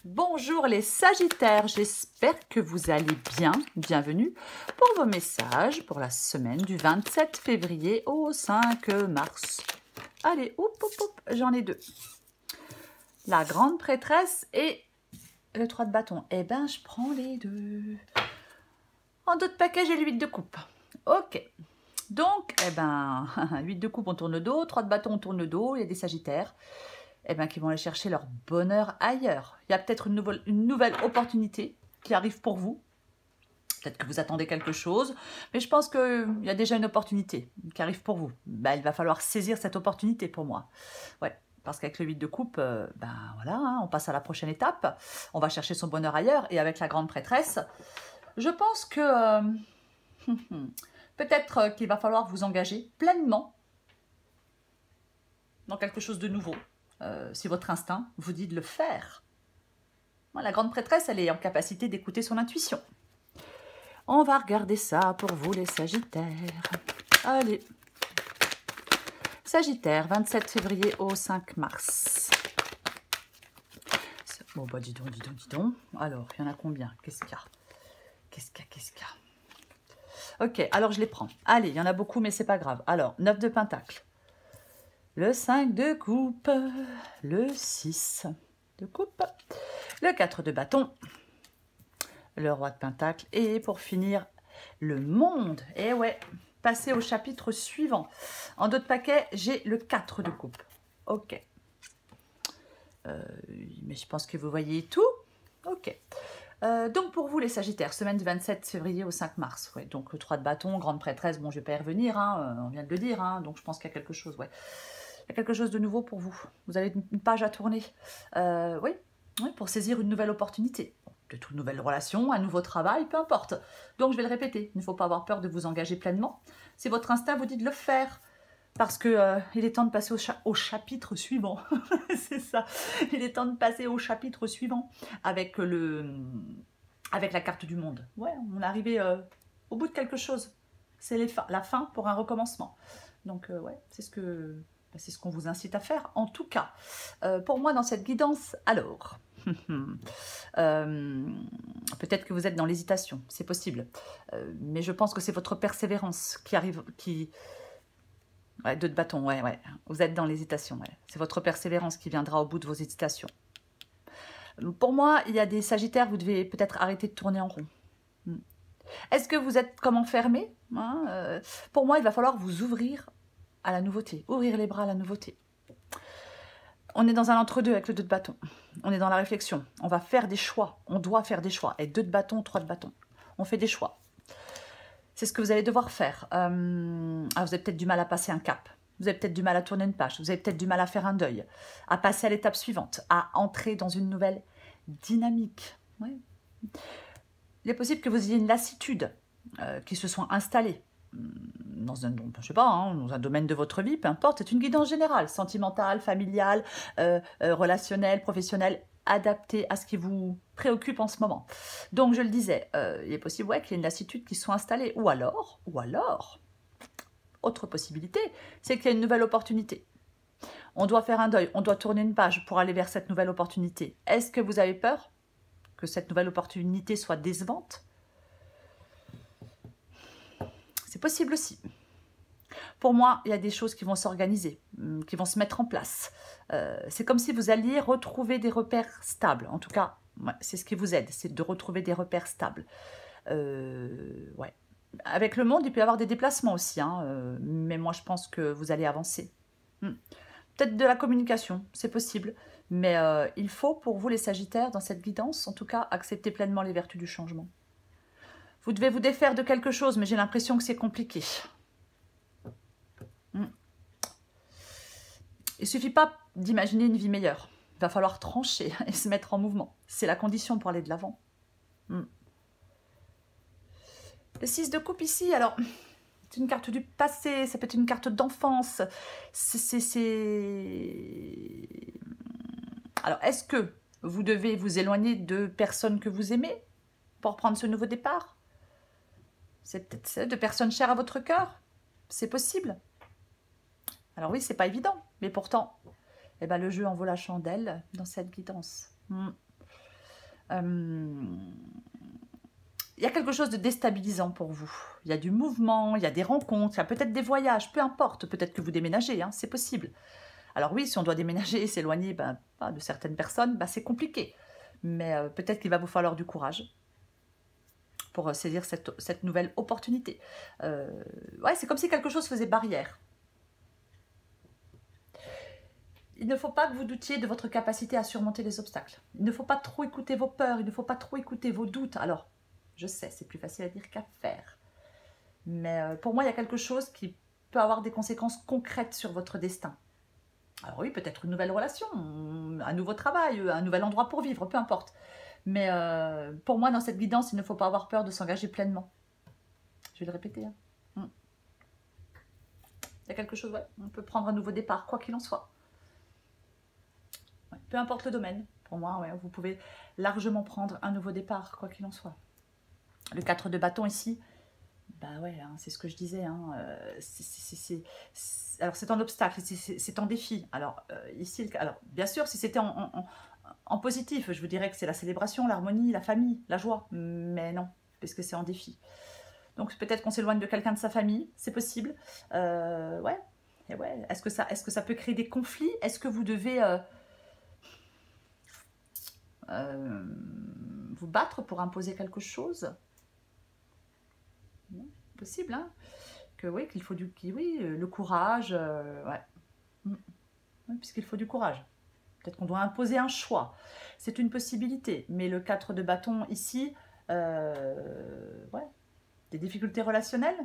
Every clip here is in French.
Bonjour les Sagittaires, j'espère que vous allez bien. Bienvenue pour vos messages pour la semaine du 27 février au 5 mars. Allez, j'en ai deux. La grande prêtresse et le 3 de bâton. Eh ben, je prends les deux. En dos de paquet, j'ai le 8 de coupe. Ok. Donc, eh ben, 8 de coupe, on tourne le dos. 3 de bâton, on tourne le dos. Il y a des Sagittaires. Eh ben, qui vont aller chercher leur bonheur ailleurs. Il y a peut-être une nouvelle opportunité qui arrive pour vous. Peut-être que vous attendez quelque chose, mais je pense qu'il y a déjà une opportunité qui arrive pour vous. Ben, il va falloir saisir cette opportunité pour moi. Ouais, parce qu'avec le 8 de coupe, ben voilà, hein, on passe à la prochaine étape. On va chercher son bonheur ailleurs. Et avec la grande prêtresse, je pense que peut-être qu'il va falloir vous engager pleinement dans quelque chose de nouveau. Si votre instinct vous dit de le faire. La grande prêtresse, elle est en capacité d'écouter son intuition. On va regarder ça pour vous les Sagittaires. Allez. Sagittaire, 27 février au 5 mars. Bon, bah dis donc. Alors, il y en a combien? Qu'est-ce qu'il y a? Qu'est-ce qu'il y a? Ok, alors je les prends. Allez, il y en a beaucoup, mais c'est pas grave. Alors, 9 de pentacle. Le 5 de coupe, le 6 de coupe, le 4 de bâton, le roi de pentacle et pour finir, le monde. Et ouais, passer au chapitre suivant. En dos de paquet, j'ai le 4 de coupe. Ok. Mais je pense que vous voyez tout. Ok. Donc pour vous les Sagittaires, semaine du 27 février au 5 mars. Ouais, donc le 3 de bâton, grande prêtresse, bon je vais pas y revenir, hein, on vient de le dire, hein, donc je pense qu'il y a quelque chose, ouais. Il y a quelque chose de nouveau pour vous. Vous avez une page à tourner. Oui, pour saisir une nouvelle opportunité. Peut-être une nouvelle relation, un nouveau travail, peu importe. Donc, je vais le répéter. Il ne faut pas avoir peur de vous engager pleinement. Si votre instinct vous dit de le faire, parce que il est temps de passer au chapitre suivant. C'est ça. Il est temps de passer au chapitre suivant avec la carte du monde. Ouais, on est arrivé au bout de quelque chose. C'est la fin pour un recommencement. Donc, ouais, c'est ce qu'on vous incite à faire, en tout cas. Pour moi, dans cette guidance, alors, peut-être que vous êtes dans l'hésitation, c'est possible. Mais je pense que c'est votre persévérance qui arrive, Ouais, 2 de bâton, ouais. Vous êtes dans l'hésitation, ouais. C'est votre persévérance qui viendra au bout de vos hésitations. Pour moi, il y a des Sagittaires, vous devez peut-être arrêter de tourner en rond. Est-ce que vous êtes comme enfermé, hein, pour moi, il va falloir vous ouvrir à la nouveauté, ouvrir les bras à la nouveauté. On est dans un entre-deux avec le 2 de bâton. On est dans la réflexion. On va faire des choix. On doit faire des choix. Et 2 de bâton, 3 de bâton. On fait des choix. C'est ce que vous allez devoir faire. Vous avez peut-être du mal à passer un cap. Vous avez peut-être du mal à tourner une page. Vous avez peut-être du mal à faire un deuil. À passer à l'étape suivante. À entrer dans une nouvelle dynamique. Ouais. Il est possible que vous ayez une lassitude qui se soit installée. Dans un, je sais pas, hein, dans un domaine de votre vie, peu importe, c'est une guidance générale, sentimentale, familiale, relationnelle, professionnelle, adaptée à ce qui vous préoccupe en ce moment. Donc, je le disais, il est possible qu'il y ait une lassitude qui soit installée. Ou alors, autre possibilité, c'est qu'il y a une nouvelle opportunité. On doit faire un deuil, on doit tourner une page pour aller vers cette nouvelle opportunité. Est-ce que vous avez peur que cette nouvelle opportunité soit décevante? C'est possible aussi. Pour moi, il y a des choses qui vont s'organiser, qui vont se mettre en place. C'est comme si vous alliez retrouver des repères stables. En tout cas, c'est ce qui vous aide, c'est de retrouver des repères stables. Ouais. Avec le monde, il peut y avoir des déplacements aussi, hein, mais moi, je pense que vous allez avancer. Peut-être de la communication, c'est possible. Mais il faut, pour vous les Sagittaires, dans cette guidance, en tout cas, accepter pleinement les vertus du changement. Vous devez vous défaire de quelque chose, mais j'ai l'impression que c'est compliqué. Il ne suffit pas d'imaginer une vie meilleure. Il va falloir trancher et se mettre en mouvement. C'est la condition pour aller de l'avant. Le 6 de coupe ici, alors, c'est une carte du passé, ça peut être une carte d'enfance. Alors, est-ce que vous devez vous éloigner de personnes que vous aimez pour prendre ce nouveau départ? C'est peut-être de personnes chères à votre cœur. C'est possible. Alors oui, c'est pas évident, mais pourtant, le jeu en vaut la chandelle dans cette guidance. Euh, il y a quelque chose de déstabilisant pour vous. Il y a du mouvement, il y a des rencontres, il y a peut-être des voyages, peu importe, peut-être que vous déménagez, hein, c'est possible. Alors oui, si on doit déménager et s'éloigner ben, de certaines personnes, ben, c'est compliqué. Mais peut-être qu'il va vous falloir du courage pour saisir cette nouvelle opportunité. Ouais, c'est comme si quelque chose faisait barrière. Il ne faut pas que vous doutiez de votre capacité à surmonter les obstacles. Il ne faut pas trop écouter vos peurs, il ne faut pas trop écouter vos doutes. Alors, je sais, c'est plus facile à dire qu'à faire. Mais pour moi, il y a quelque chose qui peut avoir des conséquences concrètes sur votre destin. Alors oui, peut-être une nouvelle relation, un nouveau travail, un nouvel endroit pour vivre, peu importe. Mais pour moi, dans cette guidance, il ne faut pas avoir peur de s'engager pleinement. Je vais le répéter. Hein. Il y a quelque chose, ouais. On peut prendre un nouveau départ, quoi qu'il en soit. Ouais. Peu importe le domaine. Pour moi, ouais, vous pouvez largement prendre un nouveau départ, quoi qu'il en soit. Le 4 de bâton ici, bah ouais, hein, c'est ce que je disais. Hein, alors c'est un obstacle, c'est un défi. Alors ici, alors bien sûr, si c'était en positif, je vous dirais que c'est la célébration, l'harmonie, la famille, la joie. Mais non, parce que c'est en défi. Donc peut-être qu'on s'éloigne de quelqu'un de sa famille, c'est possible. Ouais. Et ouais. Est-ce que ça peut créer des conflits? Est-ce que vous devez vous battre pour imposer quelque chose? Non, possible, hein? Que oui, qu'il faut oui, le courage, ouais. Oui, puisqu'il faut du courage. Peut-être qu'on doit imposer un choix. C'est une possibilité. Mais le 4 de bâton ici, ouais, des difficultés relationnelles.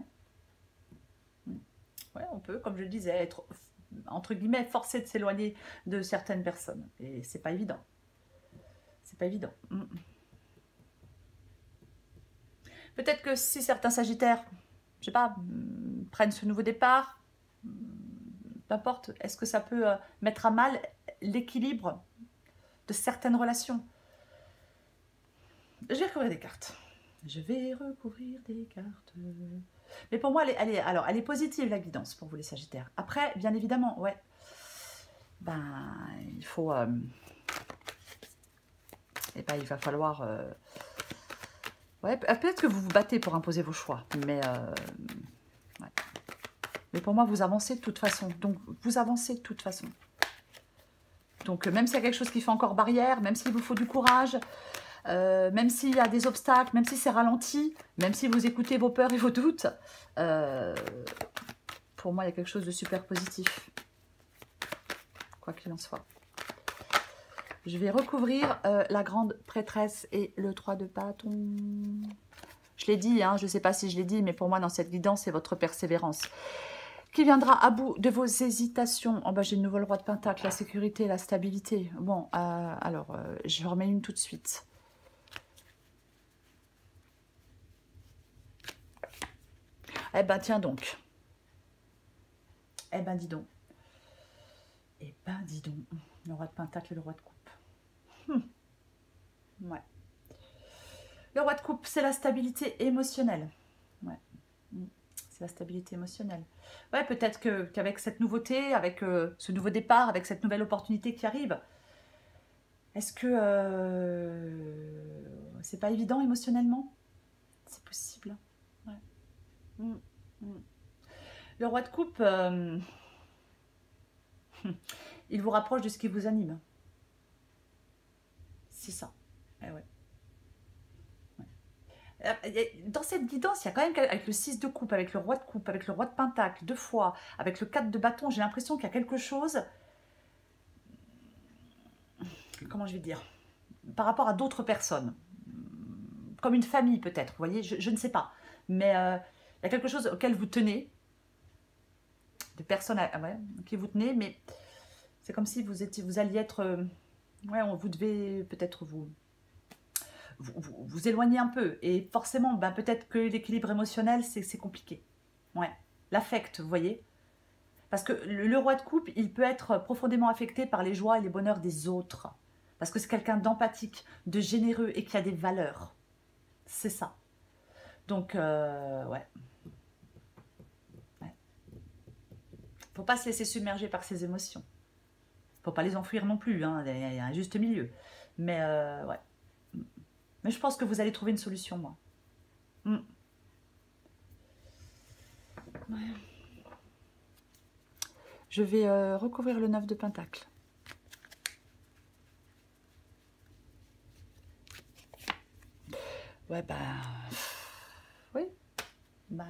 Ouais, on peut, comme je le disais, être entre guillemets forcé de s'éloigner de certaines personnes. Et c'est pas évident. C'est pas évident. Peut-être que si certains sagittaires, je sais pas, prennent ce nouveau départ, peu importe, est-ce que ça peut mettre à mal l'équilibre de certaines relations? Je vais recouvrir des cartes. Je vais recouvrir des cartes. Mais pour moi, elle est positive, la guidance, pour vous les sagittaires. Après, bien évidemment, ouais, ben, il faut... et ben, il va falloir... ouais, peut-être que vous vous battez pour imposer vos choix, mais... ouais. Mais pour moi, vous avancez de toute façon. Donc, vous avancez de toute façon. Donc, même s'il y a quelque chose qui fait encore barrière, même s'il vous faut du courage, même s'il y a des obstacles, même si c'est ralenti, même si vous écoutez vos peurs et vos doutes, pour moi, il y a quelque chose de super positif. Quoi qu'il en soit. Je vais recouvrir la grande prêtresse et le 3 de bâton. Je l'ai dit, hein, je ne sais pas si je l'ai dit, mais pour moi, dans cette guidance, c'est votre persévérance qui viendra à bout de vos hésitations. Oh, bah, j'ai une nouvelle roi de pentacle, la sécurité, la stabilité. Bon, alors, je remets une tout de suite. Eh ben, tiens donc. Eh ben, dis donc. Eh ben, dis donc. Le roi de pentacle et le roi de coupe. Ouais. Le roi de coupe, c'est la stabilité émotionnelle. Ouais. C'est la stabilité émotionnelle. Ouais, peut-être qu'avec cette nouveauté, avec ce nouveau départ, avec cette nouvelle opportunité qui arrive, est-ce que c'est pas évident émotionnellement? C'est possible. Ouais. Le roi de coupe, il vous rapproche de ce qui vous anime. C'est ça. Eh ouais. Dans cette guidance, il y a quand même, avec le 6 de coupe, avec le roi de coupe, avec le roi de pentacle, 2 fois, avec le 4 de bâton, j'ai l'impression qu'il y a quelque chose, comment je vais dire, par rapport à d'autres personnes, comme une famille peut-être, vous voyez, je ne sais pas, mais il y a quelque chose auquel vous tenez, de personnes ouais, qui vous tenez, mais c'est comme si vous alliez être, ouais, vous devez peut-être vous éloigner un peu. Et forcément, ben, peut-être que l'équilibre émotionnel, c'est compliqué. Ouais. L'affect, vous voyez. Parce que le roi de coupe, il peut être profondément affecté par les joies et les bonheurs des autres. Parce que c'est quelqu'un d'empathique, de généreux et qui a des valeurs. C'est ça. Donc, ouais. Faut pas se laisser submerger par ses émotions. Faut pas les enfouir non plus, hein. Il y a un juste milieu. Mais, ouais. Mais je pense que vous allez trouver une solution, moi. Mm. Ouais. Je vais recouvrir le 9 de Pentacle. Ouais, bah... Oui. Bah,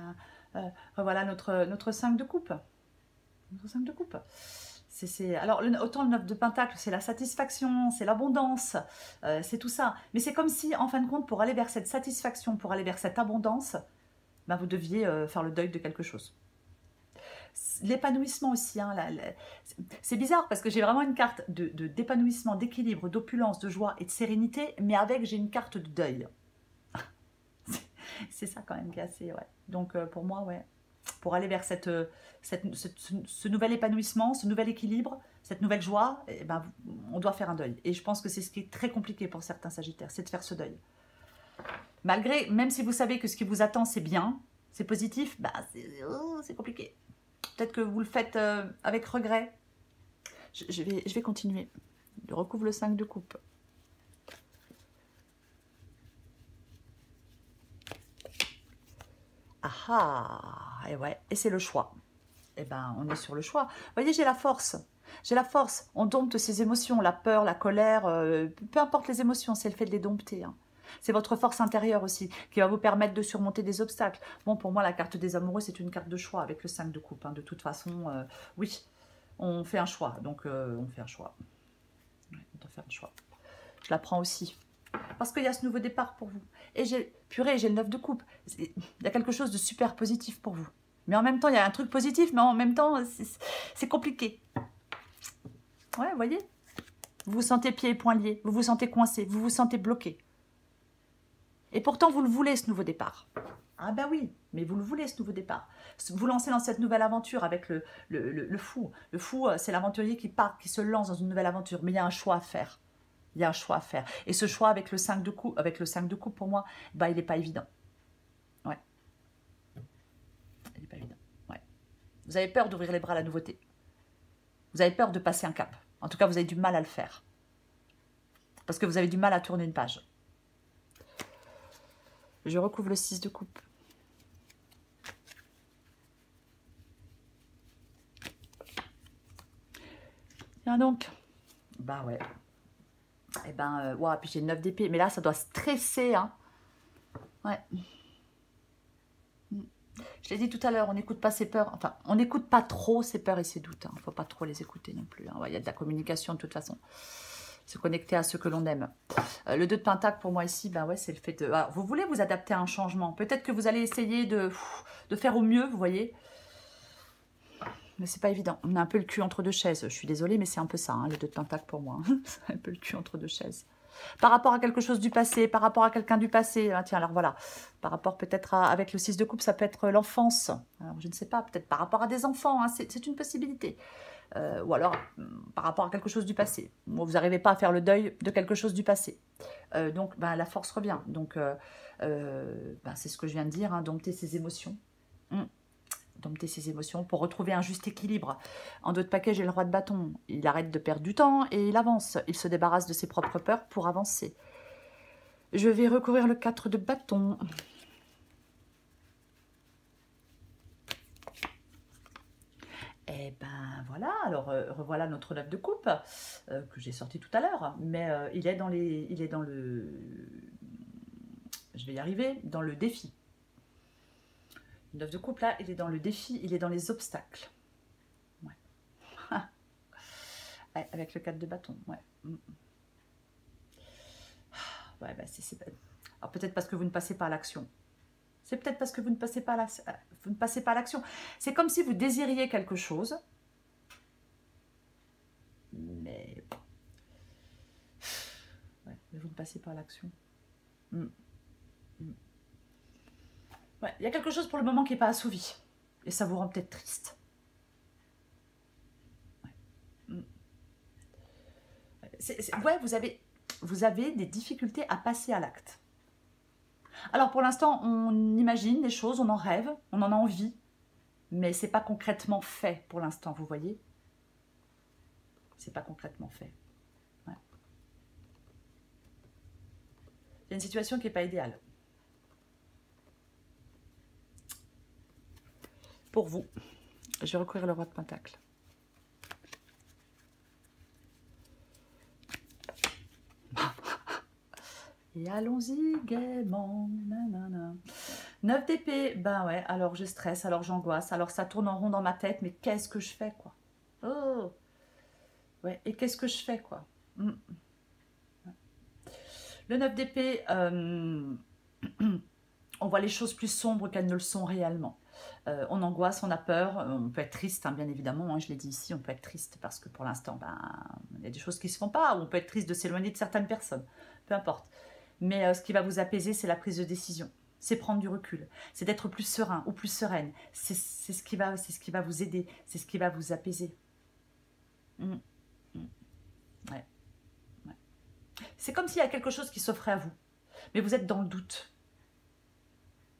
voilà notre 5 de coupe. Notre 5 de coupe. Alors, autant le 9 de Pentacle, c'est la satisfaction, c'est l'abondance, c'est tout ça. Mais c'est comme si, en fin de compte, pour aller vers cette satisfaction, pour aller vers cette abondance, bah, vous deviez faire le deuil de quelque chose. L'épanouissement aussi, hein, c'est bizarre parce que j'ai vraiment une carte d'épanouissement, d'équilibre, d'opulence, de joie et de sérénité, mais avec, j'ai une carte de deuil. C'est ça quand même qui est assez, ouais. Donc pour moi, ouais, pour aller vers ce nouvel épanouissement, ce nouvel équilibre, cette nouvelle joie, eh ben, on doit faire un deuil. Et je pense que c'est ce qui est très compliqué pour certains Sagittaires, c'est de faire ce deuil. Malgré, même si vous savez que ce qui vous attend, c'est bien, c'est positif, bah, c'est compliqué. Peut-être que vous le faites avec regret. Je vais continuer. Je recouvre le 5 de coupe. Ah ah, et ouais, et c'est le choix. Et ben, on est sur le choix. Vous voyez, j'ai la force. J'ai la force. On dompte ses émotions, la peur, la colère, peu importe les émotions, c'est le fait de les dompter. Hein. C'est votre force intérieure aussi qui va vous permettre de surmonter des obstacles. Bon, pour moi, la carte des amoureux, c'est une carte de choix avec le 5 de coupe. Hein. De toute façon, oui, on fait un choix. Donc, on fait un choix. Ouais, on doit faire un choix. Je la prends aussi. Parce qu'il y a ce nouveau départ pour vous. Et purée, j'ai le 9 de coupe. Il y a quelque chose de super positif pour vous. Mais en même temps, il y a un truc positif, mais en même temps, c'est compliqué. Ouais, vous voyez? Vous vous sentez pieds et poings liés, vous vous sentez coincé, vous vous sentez bloqué. Et pourtant, vous le voulez, ce nouveau départ. Ah ben oui, mais vous le voulez, ce nouveau départ. Vous lancez dans cette nouvelle aventure avec le fou. Le fou, c'est l'aventurier qui part, qui se lance dans une nouvelle aventure. Mais il y a un choix à faire. Il y a un choix à faire. Et ce choix avec le 5 de coupe, pour moi, bah, il n'est pas évident. Ouais. Il n'est pas évident. Ouais. Vous avez peur d'ouvrir les bras à la nouveauté. Vous avez peur de passer un cap. En tout cas, vous avez du mal à le faire. Parce que vous avez du mal à tourner une page. Je recouvre le 6 de coupe. Tiens donc. Bah ouais. Et ben, ouais, puis j'ai 9 d'épée. Mais là, ça doit stresser, hein. Ouais. Je l'ai dit tout à l'heure, on n'écoute pas ses peurs. Enfin, on n'écoute pas trop ses peurs et ses doutes. Il ne faut pas trop les écouter non plus. Hein. Ouais, il y a de la communication de toute façon. Se connecter à ce que l'on aime. Le 2 de Pentacle, pour moi ici, ben ouais, c'est le fait de... Alors, vous voulez vous adapter à un changement. Peut-être que vous allez essayer de faire au mieux, vous voyez. Mais c'est pas évident. On a un peu le cul entre deux chaises. Je suis désolée, mais c'est un peu ça, hein, le 2 de Pentacle pour moi. C'est un peu le cul entre deux chaises. Par rapport à quelque chose du passé, par rapport à quelqu'un du passé. Ah, tiens, alors voilà. Par rapport peut-être avec le 6 de coupe, ça peut être l'enfance. Alors, je ne sais pas, peut-être par rapport à des enfants. Hein, c'est une possibilité. Ou alors par rapport à quelque chose du passé. Vous n'arrivez pas à faire le deuil de quelque chose du passé. Donc, ben, la force revient. Donc, ben, c'est ce que je viens de dire, hein, dompter ses émotions. Dompter ses émotions pour retrouver un juste équilibre. En dos de paquet, j'ai le roi de bâton. Il arrête de perdre du temps et il avance. Il se débarrasse de ses propres peurs pour avancer. Je vais recouvrir le 4 de bâton. Et ben voilà, alors revoilà notre 9 de coupe que j'ai sorti tout à l'heure. Mais il est dans le... Je vais y arriver, dans le défi. Le 9 de coupe, là, il est dans le défi, il est dans les obstacles. Ouais. Ouais, avec le 4 de bâton, ouais. Ouais, bah, alors peut-être parce que vous ne passez pas à l'action. C'est peut-être parce que vous ne passez pas à l'action. C'est comme si vous désiriez quelque chose. Mais... Ouais, mais vous ne passez pas à l'action. Ouais, il y a quelque chose pour le moment qui n'est pas assouvi. Et ça vous rend peut-être triste. Ouais. Ouais, vous avez des difficultés à passer à l'acte. Alors pour l'instant, on imagine des choses, on en rêve, on en a envie. Mais c'est pas concrètement fait pour l'instant, vous voyez. C'est pas concrètement fait. Ouais. Il y a une situation qui n'est pas idéale. Pour vous, je vais recourir le roi de Pentacle. Et allons-y gaiement. Nanana. 9 d'épée, ben ouais, alors je stresse, alors j'angoisse, alors ça tourne en rond dans ma tête, mais qu'est-ce que je fais, quoi? Oh, ouais, et qu'est-ce que je fais, quoi? Le 9 d'épée, on voit les choses plus sombres qu'elles ne le sont réellement. On angoisse, on a peur, on peut être triste, hein, bien évidemment, hein, je l'ai dit ici, on peut être triste parce que pour l'instant, ben, il y a des choses qui ne se font pas, ou on peut être triste de s'éloigner de certaines personnes, peu importe. Mais ce qui va vous apaiser, c'est la prise de décision. C'est prendre du recul. C'est d'être plus serein ou plus sereine. C'est ce qui va vous aider. C'est ce qui va vous apaiser. Ouais. Ouais. C'est comme s'il y a quelque chose qui s'offrait à vous. Mais vous êtes dans le doute.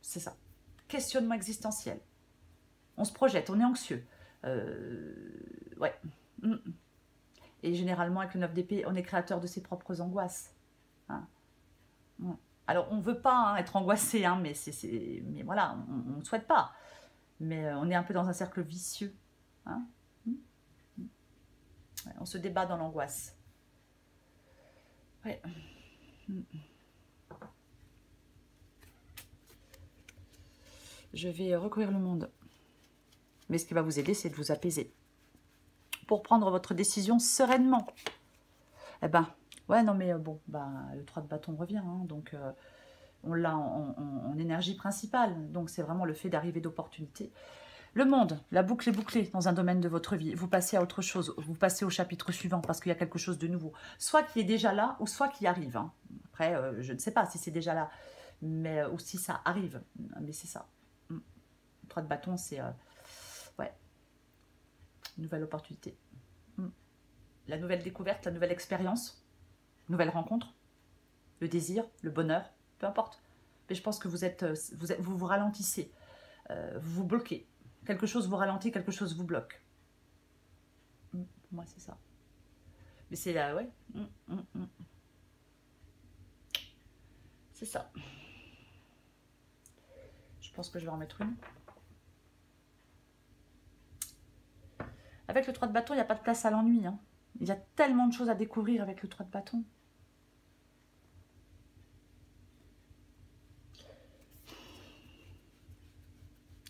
C'est ça. Questionnement existentiel. On se projette, on est anxieux. Ouais. Et généralement, avec le 9 d'épée, on est créateur de ses propres angoisses. Hein. Alors, on ne veut pas hein, être angoissé, hein, mais voilà, on ne souhaite pas. Mais on est un peu dans un cercle vicieux. Hein. Ouais, on se débat dans l'angoisse. Ouais. Je vais recourir le monde. Mais ce qui va vous aider, c'est de vous apaiser. Pour prendre votre décision sereinement. Eh ben, ouais, non mais bon, bah, le 3 de bâton revient, hein, donc on l'a en énergie principale. Donc c'est vraiment le fait d'arriver d'opportunités. Le monde, la boucle est bouclée dans un domaine de votre vie. Vous passez à autre chose, vous passez au chapitre suivant parce qu'il y a quelque chose de nouveau. Soit qui est déjà là, ou soit qui arrive. Hein. Après, je ne sais pas si c'est déjà là, mais ou si ça arrive. Mais c'est ça. Le 3 de bâton, c'est... ouais. Nouvelle opportunité. La nouvelle découverte, la nouvelle expérience, nouvelle rencontre, le désir, le bonheur, peu importe. Mais je pense que vous vous ralentissez, vous vous bloquez. Quelque chose vous ralentit, quelque chose vous bloque. Pour moi, c'est ça. Mais c'est là, ouais. C'est ça. Je pense que je vais en mettre une. Avec le 3 de bâton, il n'y a pas de place à l'ennui. Hein. Il y a tellement de choses à découvrir avec le 3 de bâton.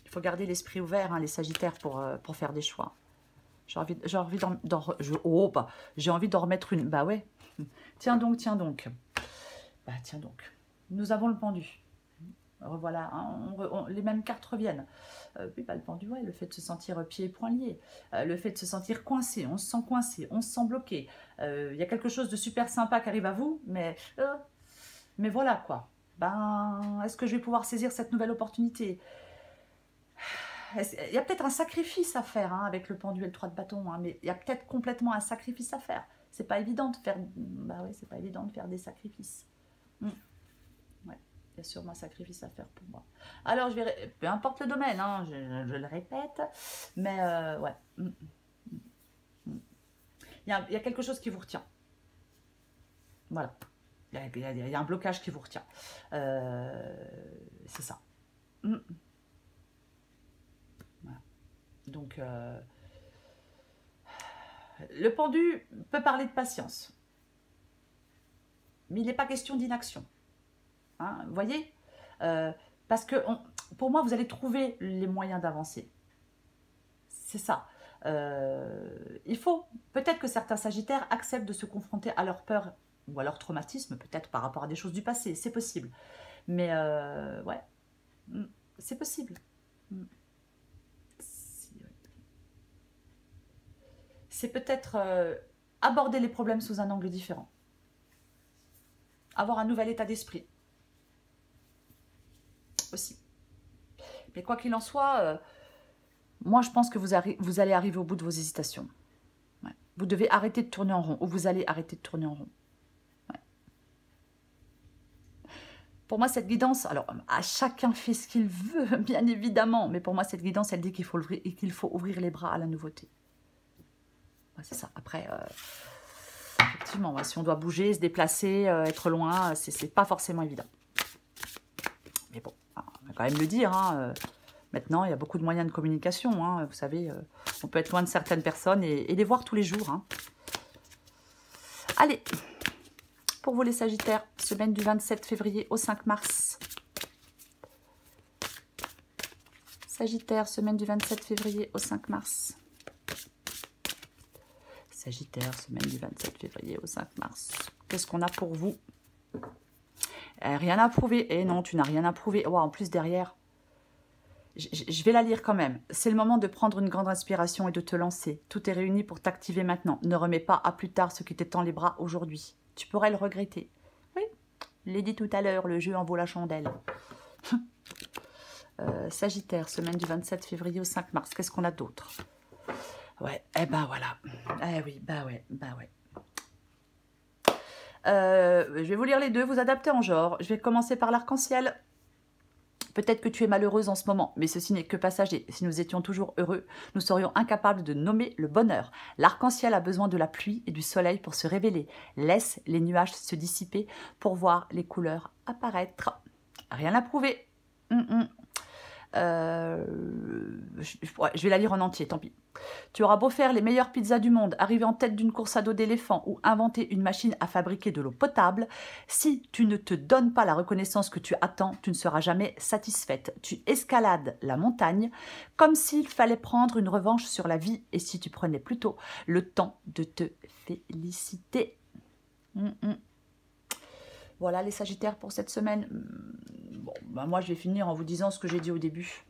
Il faut garder l'esprit ouvert, hein, les sagittaires, pour faire des choix. J'ai envie d'en remettre une. Bah ouais. Tiens donc, tiens donc. Bah tiens donc. Nous avons le pendu. Revoilà, hein, les mêmes cartes reviennent. Oui, bah, le pendu, ouais, le fait de se sentir pieds et poings liés, le fait de se sentir coincé, on se sent coincé, on se sent bloqué. Il y a quelque chose de super sympa qui arrive à vous, mais voilà quoi. Ben, est-ce que je vais pouvoir saisir cette nouvelle opportunité? Il y a peut-être un sacrifice à faire hein, avec le pendu et le 3 de bâton, hein, mais il y a peut-être complètement un sacrifice à faire. C'est pas évident de faire. Bah oui, c'est pas évident de faire des sacrifices. Ouais, il y a sûrement un sacrifice à faire pour moi. Alors, peu importe le domaine, hein, je le répète, mais ouais. Il y a quelque chose qui vous retient. Voilà. Il y a un blocage qui vous retient. C'est ça. Voilà. Donc, le pendu peut parler de patience. Mais il n'est pas question d'inaction. Hein, vous voyez parce que pour moi, vous allez trouver les moyens d'avancer. C'est ça. Il faut, peut-être que certains sagittaires acceptent de se confronter à leur peur ou à leur traumatisme, peut-être par rapport à des choses du passé, c'est possible. Mais ouais, c'est possible. C'est peut-être aborder les problèmes sous un angle différent. Avoir un nouvel état d'esprit. Aussi. Mais quoi qu'il en soit, moi je pense que vous allez arriver au bout de vos hésitations. Ouais. Vous devez arrêter de tourner en rond, ou vous allez arrêter de tourner en rond. Ouais. Pour moi, cette guidance, alors à chacun fait ce qu'il veut, bien évidemment, mais pour moi, cette guidance, elle dit qu'il faut ouvrir les bras à la nouveauté. Ouais, c'est ça. Après, effectivement, ouais, si on doit bouger, se déplacer, être loin, c'est pas forcément évident. Mais bon, on va quand même le dire, hein, maintenant, il y a beaucoup de moyens de communication, hein, vous savez, on peut être loin de certaines personnes et les voir tous les jours. Hein. Allez, pour vous les Sagittaires, semaine du 27 février au 5 mars. Sagittaire, semaine du 27 février au 5 mars. Sagittaire, semaine du 27 février au 5 mars. Qu'est-ce qu'on a pour vous? Rien à prouver. Eh non, tu n'as rien à prouver. Oh, en plus, derrière, je vais la lire quand même. C'est le moment de prendre une grande inspiration et de te lancer. Tout est réuni pour t'activer maintenant. Ne remets pas à plus tard ce qui t'étend les bras aujourd'hui. Tu pourrais le regretter. Oui, je l'ai dit tout à l'heure, le jeu en vaut la chandelle. Sagittaire, semaine du 27 février au 5 mars. Qu'est-ce qu'on a d'autre? Ouais, eh ben voilà. Eh oui, bah ouais, bah ouais. Je vais vous lire les deux, vous adaptez en genre. Je vais commencer par l'arc-en-ciel. Peut-être que tu es malheureuse en ce moment, mais ceci n'est que passager. Si nous étions toujours heureux, nous serions incapables de nommer le bonheur. L'arc-en-ciel a besoin de la pluie et du soleil pour se révéler. Laisse les nuages se dissiper pour voir les couleurs apparaître. Rien à prouver. Je vais la lire en entier, tant pis. Tu auras beau faire les meilleures pizzas du monde, arriver en tête d'une course à dos d'éléphant ou inventer une machine à fabriquer de l'eau potable, si tu ne te donnes pas la reconnaissance que tu attends, tu ne seras jamais satisfaite. Tu escalades la montagne comme s'il fallait prendre une revanche sur la vie et si tu prenais plutôt le temps de te féliciter. Voilà les Sagittaires pour cette semaine. Bon, ben moi, je vais finir en vous disant ce que j'ai dit au début.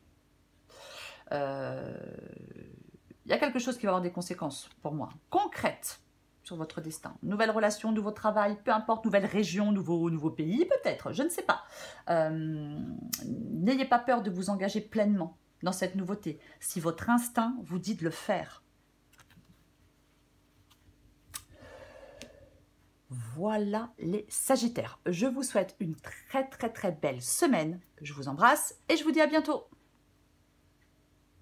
Il y a quelque chose qui va avoir des conséquences pour moi, concrètes sur votre destin. Nouvelle relation, nouveau travail, peu importe, nouvelle région, nouveau pays peut-être, je ne sais pas. N'ayez pas peur de vous engager pleinement dans cette nouveauté, si votre instinct vous dit de le faire. Voilà les Sagittaires. Je vous souhaite une très belle semaine. Je vous embrasse et je vous dis à bientôt.